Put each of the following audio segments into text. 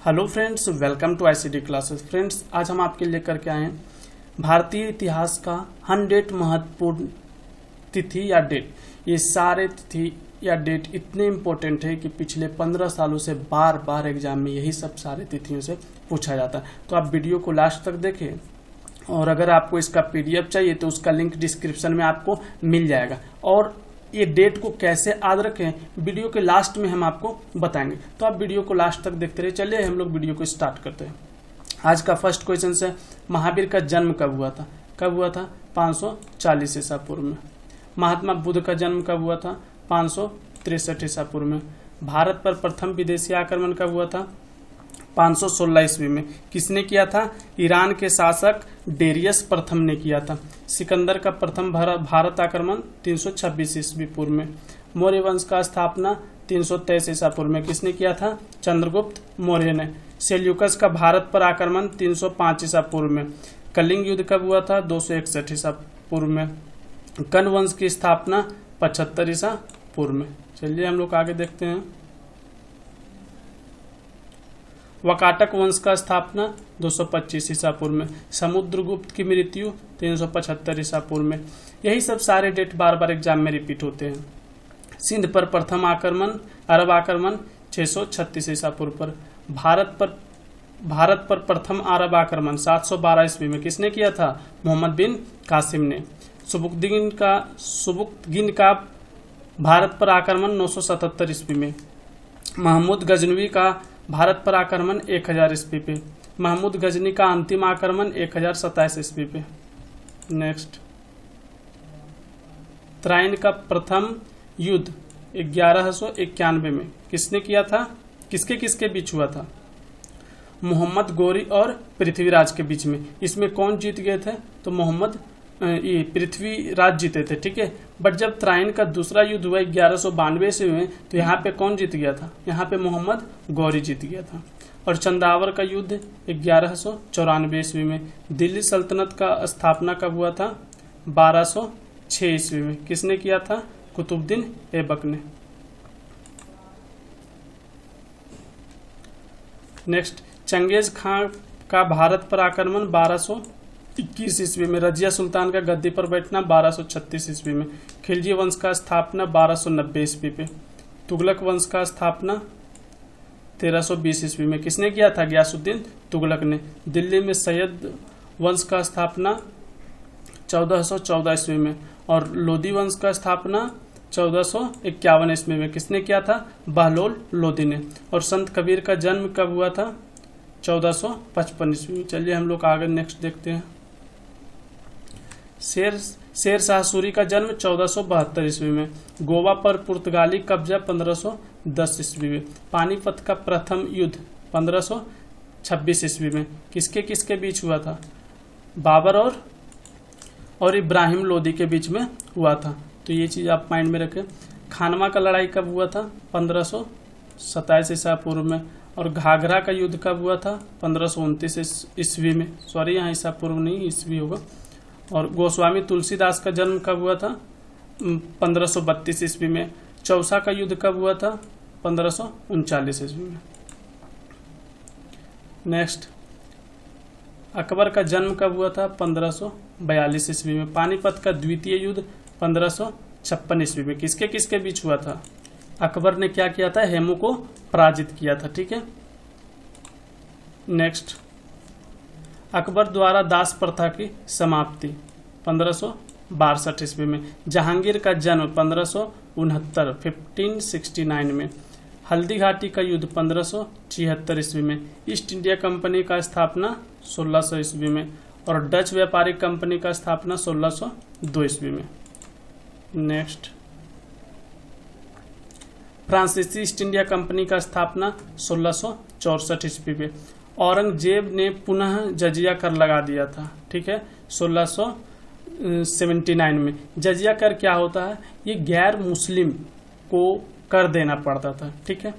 Hello friends, welcome to ICD classes. Friends, आज हम आपके लिए लेकर के आए हैं भारतीय इतिहास का 100 महत्वपूर्ण तिथि या डेट। ये सारे तिथि या डेट इतने इम्पोर्टेंट है कि पिछले 15 सालों से बार बार एग्जाम में यही सब सारे तिथियों से पूछा जाता है। तो आप वीडियो को लास्ट तक देखें, और अगर आपको इसका पीडीएफ चाहिए तो उसका लिंक डिस्क्रिप्शन में आपको मिल जाएगा। और ये डेट को कैसे याद रखें वीडियो के लास्ट में हम आपको बताएंगे, तो आप वीडियो को लास्ट तक देखते रहिए। चलिए हम लोग वीडियो को स्टार्ट करते हैं। आज का फर्स्ट क्वेश्चन से, महावीर का जन्म कब हुआ था? कब हुआ था? 540 ईसा पूर्व में। महात्मा बुद्ध का जन्म कब हुआ था? 563 ईसा पूर्व में। भारत पर प्रथम विदेशी आक्रमण कब हुआ था? 516 ईस्वी में। किसने किया था? ईरान के शासक डेरियस प्रथम ने किया था। सिकंदर का प्रथम भारत आक्रमण 326 ईस्वी पूर्व में। मौर्य वंश का स्थापना 323 ईसा पूर्व में। किसने किया था? चंद्रगुप्त मौर्य ने। सेल्यूकस का भारत पर आक्रमण 305 ईसा पूर्व में। कलिंग युद्ध कब हुआ था? 261 ईसा पूर्व में। कन वंश की स्थापना 75 ईसा पूर्व में। चलिए हम लोग आगे देखते हैं। वकाटक वंश का स्थापना 225 ईसा पूर्व में। समुद्रगुप्त की मृत्यु 375 ईसा पूर्व में। यही सब सारे डेट बार बार एग्जाम में रिपीट होते हैं। सिंध पर प्रथम आक्रमण, अरब आक्रमण 636 ईसा पूर्व पर। भारत पर प्रथम अरब आक्रमण 712 ईस्वी में। किसने किया था? मोहम्मद बिन कासिम ने। सुबुक्तगिन का भारत पर आक्रमण 977 ईस्वी में। महमूद गजनवी का भारत पर आक्रमण 1000 ईस्वी पे। महमूद गजनी का अंतिम आक्रमण 1027 ईस्वी पे। नेक्स्ट, त्राइन का प्रथम युद्ध 1191 में किसने किया था? किसके किसके बीच हुआ था? मोहम्मद गौरी और पृथ्वीराज के बीच में। इसमें कौन जीत गए थे? तो ये पृथ्वीराज जीते थे, ठीक है। बट जब त्राइन का दूसरा युद्ध हुआ 1192 ईस्वी में, तो यहाँ पे कौन जीत गया था? यहाँ पे मोहम्मद गौरी जीत गया था। और चंदावर का युद्ध 1194 ईस्वी में। दिल्ली सल्तनत का स्थापना कब हुआ था? 1206 ईस्वी में। किसने किया था? कुतुबुद्दीन ऐबक ने। नेक्स्ट, चंगेज खां का भारत पर आक्रमण 1221 ईस्वी में। रजिया सुल्तान का गद्दी पर बैठना 1236 ईस्वी में। खिलजी वंश का स्थापना 1290 ईस्वी पे। तुगलक वंश का स्थापना 1320 ईस्वी में। किसने किया था? गयासुद्दीन तुगलक ने। दिल्ली में सैयद वंश का स्थापना 1414 ईस्वी में। और लोदी वंश का स्थापना 1451 ईस्वी में। किसने किया था? बहलोल लोदी ने। और संत कबीर का जन्म कब हुआ था? 1455 ईस्वी में। चलिए हम लोग आगे नेक्स्ट देखते हैं। शेर शाह सूरी का जन्म 1472 ईस्वी में। गोवा पर पुर्तगाली कब्जा 1510 ईस्वी में। पानीपत का प्रथम युद्ध 1526 ईस्वी में। किसके किसके बीच हुआ था? बाबर और इब्राहिम लोदी के बीच में हुआ था। तो ये चीज आप माइंड में रखें। खानवा का लड़ाई कब हुआ था? 1527 ईसा पूर्व में। और घाघरा का युद्ध कब हुआ था? 1529 ईस्वी में। सॉरी, यहाँ ईसा पूर्व नहीं, ईस्वी होगा। और गोस्वामी तुलसीदास का जन्म कब हुआ था? 1532 ईस्वी में। चौसा का युद्ध कब हुआ था? 1539 ईस्वी में। नेक्स्ट, अकबर का जन्म कब हुआ था? 1542 ईस्वी में। पानीपत का द्वितीय युद्ध 1556 ईस्वी में। किसके किसके बीच हुआ था? अकबर ने क्या किया था? हेमू को पराजित किया था, ठीक है। नेक्स्ट, अकबर द्वारा दास प्रथा की समाप्ति 1562 ईस्वी में। जहांगीर का जन्म 1569 में। हल्दी घाटी का युद्ध 1576 ईस्वी में। ईस्ट इंडिया कंपनी का स्थापना 1600 ईस्वी में। और डच व्यापारिक कंपनी का स्थापना 1602 ईस्वी में। नेक्स्ट, फ्रांसीसी ईस्ट इंडिया कंपनी का स्थापना 1664 ईस्वी में। औरंगजेब ने पुनः जजिया कर लगा दिया था, ठीक है, 1679 में। जजिया कर क्या होता है? ये गैर मुस्लिम को कर देना पड़ता था, ठीक है।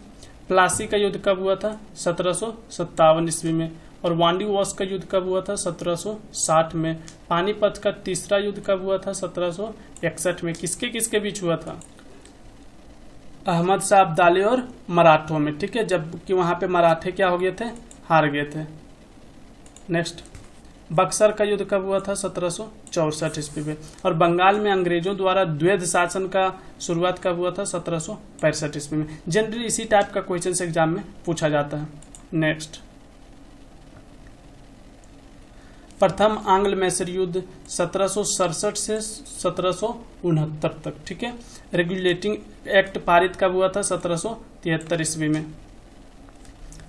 प्लासी का युद्ध कब हुआ था? 1757 ईस्वी में। और वांडी वॉश का युद्ध कब हुआ था? 1760 में। पानीपत का तीसरा युद्ध कब हुआ था? 1761 में। किसके किसके बीच हुआ था? अहमद शाह अब्दाली और मराठों में, ठीक है, जबकि वहां पे मराठे क्या हो गए थे, हार गए थे। नेक्स्ट, बक्सर का युद्ध कब हुआ था, 1764 ईस्वी में। और बंगाल में अंग्रेजों द्वारा द्वैध शासन का शुरुआत कब हुआ था, 1765 ईस्वी में। जनरली इसी टाइप का क्वेश्चन एग्जाम में पूछा जाता है। नेक्स्ट, प्रथम आंग्ल मैसूर युद्ध 1767 से 1769 तक, ठीक है। रेगुलेटिंग एक्ट पारित कब हुआ था, 1773 ईस्वी में।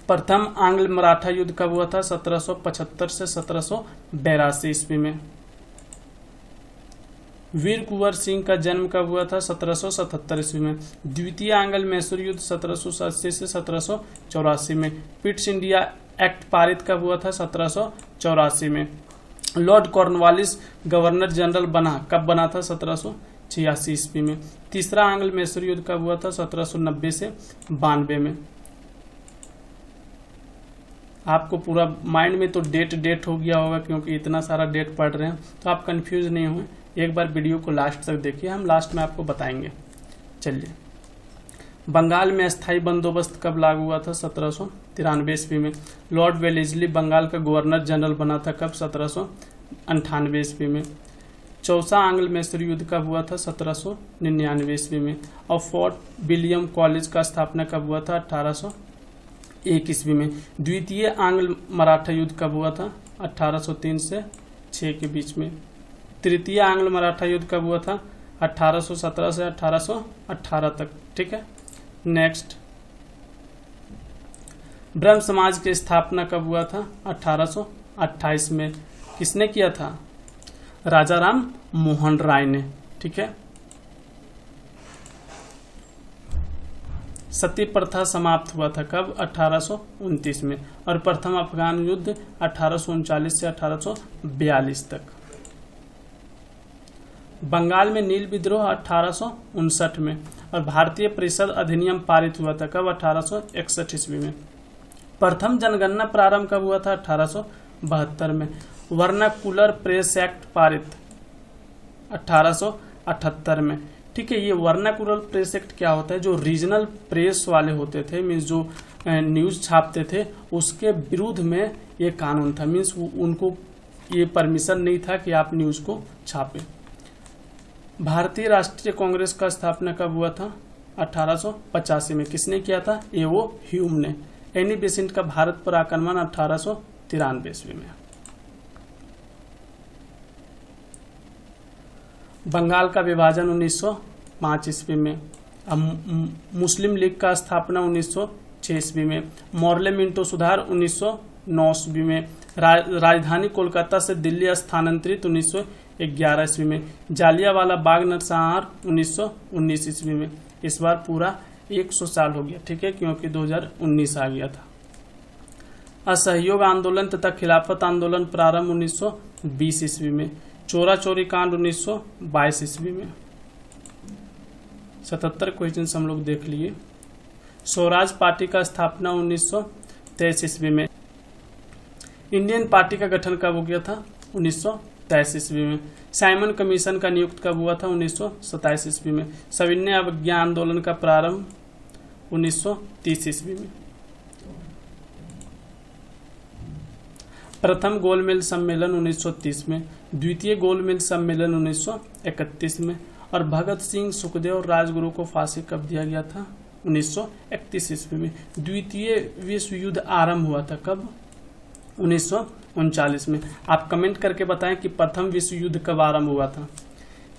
प्रथम आंग्ल मराठा युद्ध कब हुआ था, 1775 से 1782 ईस्वी में। वीर कुंवर सिंह का जन्म कब हुआ था, 1777 ईस्वी में। द्वितीय आंग्ल मैसूर युद्ध 1780 से 1784 में। पिट्स इंडिया एक्ट पारित कब हुआ था, 1784 में। लॉर्ड कॉर्नवालिस गवर्नर जनरल कब बना था, 1786 ईस्वी में। तीसरा आंग्ल मैसूर युद्ध कब हुआ था, 1790 से 92 में। आपको पूरा माइंड में तो डेट हो गया होगा, क्योंकि इतना सारा डेट पढ़ रहे हैं, तो आप कंफ्यूज नहीं हुए। एक बार वीडियो को लास्ट तक देखिए, हम लास्ट में आपको बताएंगे। चलिए, बंगाल में अस्थायी बंदोबस्त कब लागू हुआ था, 1793 ईस्वी में। लॉर्ड वेलेस्ली बंगाल का गवर्नर जनरल बना था कब, 1798 ईस्वी में। चौथा आंग्ल मैसूर युद्ध कब हुआ था, 1799 ईस्वी में। और फोर्ट विलियम कॉलेज का स्थापना कब हुआ था, 1801 ईस्वी में। द्वितीय आंग्ल मराठा युद्ध कब हुआ था, 1803 से 6 के बीच में। तृतीय आंग्ल मराठा युद्ध कब हुआ था, 1817 से 1818 तक, ठीक है। नेक्स्ट, ब्रह्म समाज की स्थापना कब हुआ था, 1828 में। किसने किया था, राजा राम मोहन राय ने, ठीक है। सती प्रथा समाप्त हुआ था कब, 1829 में। और प्रथम अफगान युद्ध 1839 से 1842 तक। बंगाल में नील विद्रोह 1859 में। और भारतीय परिषद अधिनियम पारित हुआ था कब, 1861 ईस्वी में। प्रथम जनगणना प्रारंभ कब हुआ था, 1872 में। वर्नाकुलर प्रेस एक्ट पारित 1878 में, ठीक है। ये वर्नाकुलर प्रेस एक्ट क्या होता है, जो रीजनल प्रेस वाले होते थे, मीन्स जो न्यूज छापते थे, उसके विरुद्ध में ये कानून था। मीन्स उनको ये परमिशन नहीं था कि आप न्यूज को छापें। भारतीय राष्ट्रीय कांग्रेस का स्थापना कब हुआ था, 1885 में। किसने किया था, एओ ह्यूम ने। एनी बेसेंट का भारत पर आक्रमण 1893 ईस्वी में। बंगाल का विभाजन 1905 ईस्वी में। मुस्लिम लीग का स्थापना 1906 ईस्वी में। मॉर्ले मिंटो सुधार 1909 ईस्वी में। राजधानी कोलकाता से दिल्ली स्थानांतरित 1911 ईस्वी में। जालियांवाला बाग नरसंहार 1919 ईस्वी में। इस बार पूरा 100 साल हो गया, ठीक है, क्योंकि 2019 आ गया था। असहयोग आंदोलन तथा खिलाफत आंदोलन प्रारंभ 1920 ईस्वी में। चोरा चोरी कांड 1922 ईस्वी में। 77 क्वेश्चन हम लोग देख लिए। स्वराज पार्टी का स्थापना 1923 ईस्वी में। इंडियन पार्टी का गठन कब हो गया था, 1923 ईस्वी में। साइमन कमीशन का नियुक्त कब हुआ था, 1927 ईस्वी में। सविनय अवज्ञा आंदोलन का प्रारंभ 1930 ईस्वी में। प्रथम गोलमेज सम्मेलन 1930 में। द्वितीय गोलमेज सम्मेलन 1931 में। और भगत सिंह, सुखदेव और राजगुरु को फांसी कब दिया गया था, 1931 ईस्वी में। द्वितीय विश्व युद्ध आरंभ हुआ था कब, 1939 में। आप कमेंट करके बताएं कि प्रथम विश्व युद्ध कब आरंभ हुआ था।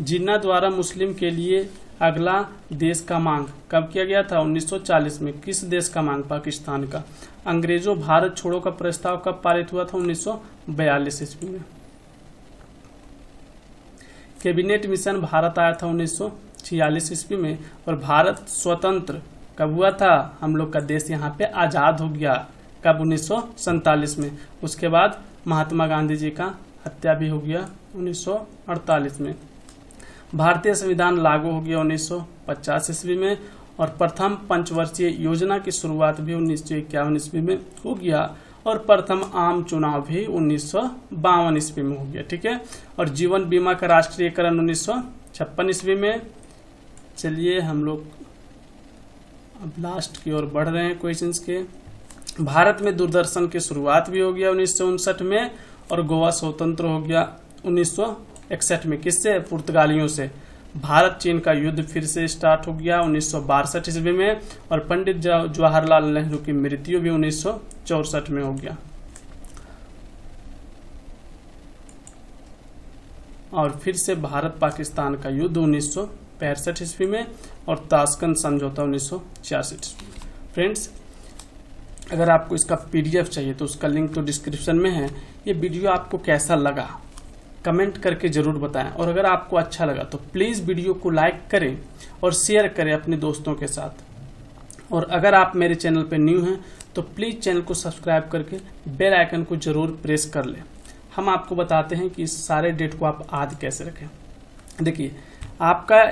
जिन्ना द्वारा मुस्लिम के लिए अगला देश का मांग कब किया गया था, 1940 में। किस देश का मांग, पाकिस्तान का। अंग्रेजों भारत छोड़ो का प्रस्ताव कब पारित हुआ था, 1942 ईस्वी में। कैबिनेट मिशन भारत आया था 1946 ईस्वी में। और भारत स्वतंत्र कब हुआ था, हम लोग का देश यहाँ पे आजाद हो गया कब, 1947 में। उसके बाद महात्मा गांधी जी का हत्या भी हो गया 1948 में। भारतीय संविधान लागू हो गया 1950 ईस्वी में। और प्रथम पंचवर्षीय योजना की शुरुआत भी 1951 ईस्वी में हो गया। और प्रथम आम चुनाव भी 1952 ईस्वी में हो गया, ठीक है। और जीवन बीमा का राष्ट्रीयकरण 1956 ईस्वी में। चलिए हम लोग अब लास्ट की ओर बढ़ रहे हैं क्वेश्चंस के। भारत में दूरदर्शन की शुरुआत भी हो गया 1959 में, और गोवा स्वतंत्र हो गया 1961 में। किससे? पुर्तगालियों से। भारत चीन का युद्ध फिर से स्टार्ट हो गया 1962 ईस्वी में, और पंडित जवाहरलाल नेहरू की मृत्यु भी 1964 में हो गया। और फिर से भारत पाकिस्तान का युद्ध 1965 ईस्वी में, और ताशकंद समझौता 1966 ईस्वी में। फ्रेंड्स, अगर आपको इसका PDF चाहिए तो उसका लिंक तो डिस्क्रिप्शन में है। ये वीडियो आपको कैसा लगा कमेंट करके जरूर बताएं, और अगर आपको अच्छा लगा तो प्लीज़ वीडियो को लाइक करें और शेयर करें अपने दोस्तों के साथ। और अगर आप मेरे चैनल पर न्यू हैं तो प्लीज़ चैनल को सब्सक्राइब करके बेल आइकन को जरूर प्रेस कर लें। हम आपको बताते हैं कि इस सारे डेट को आप याद कैसे रखें। देखिए, आपका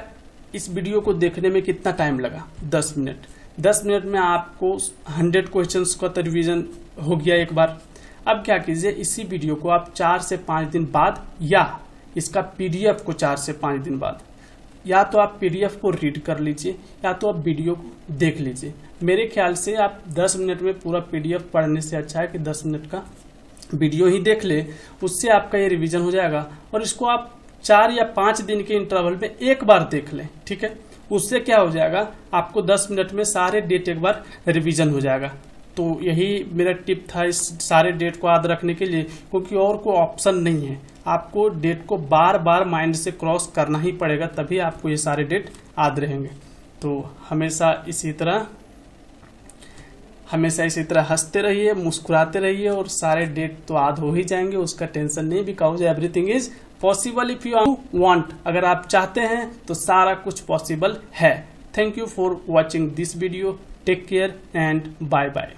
इस वीडियो को देखने में कितना टाइम लगा? 10 मिनट। 10 मिनट में आपको 100 क्वेश्चंस का तो रिवीजन हो गया एक बार। अब क्या कीजिए, इसी वीडियो को आप 4 से 5 दिन बाद, या इसका PDF को 4 से 5 दिन बाद, या तो आप PDF को रीड कर लीजिए या तो आप वीडियो को देख लीजिए। मेरे ख्याल से आप 10 मिनट में पूरा PDF पढ़ने से अच्छा है कि 10 मिनट का वीडियो ही देख ले, उससे आपका ये रिवीजन हो जाएगा। और इसको आप 4 या 5 दिन के इंटरवल में एक बार देख लें, ठीक है। उससे क्या हो जाएगा, आपको 10 मिनट में सारे डेट एक बार रिवीजन हो जाएगा। तो यही मेरा टिप था इस सारे डेट को याद रखने के लिए, क्योंकि और कोई ऑप्शन नहीं है। आपको डेट को बार बार माइंड से क्रॉस करना ही पड़ेगा, तभी आपको ये सारे डेट याद रहेंगे। तो हमेशा इसी तरह हंसते रहिए, मुस्कुराते रहिए, और सारे डेट तो याद हो ही जाएंगे, उसका टेंशन नहीं। Because everything is possible if you want. अगर आप चाहते हैं तो सारा कुछ पॉसिबल है। Thank you for watching this video. Take care and bye bye.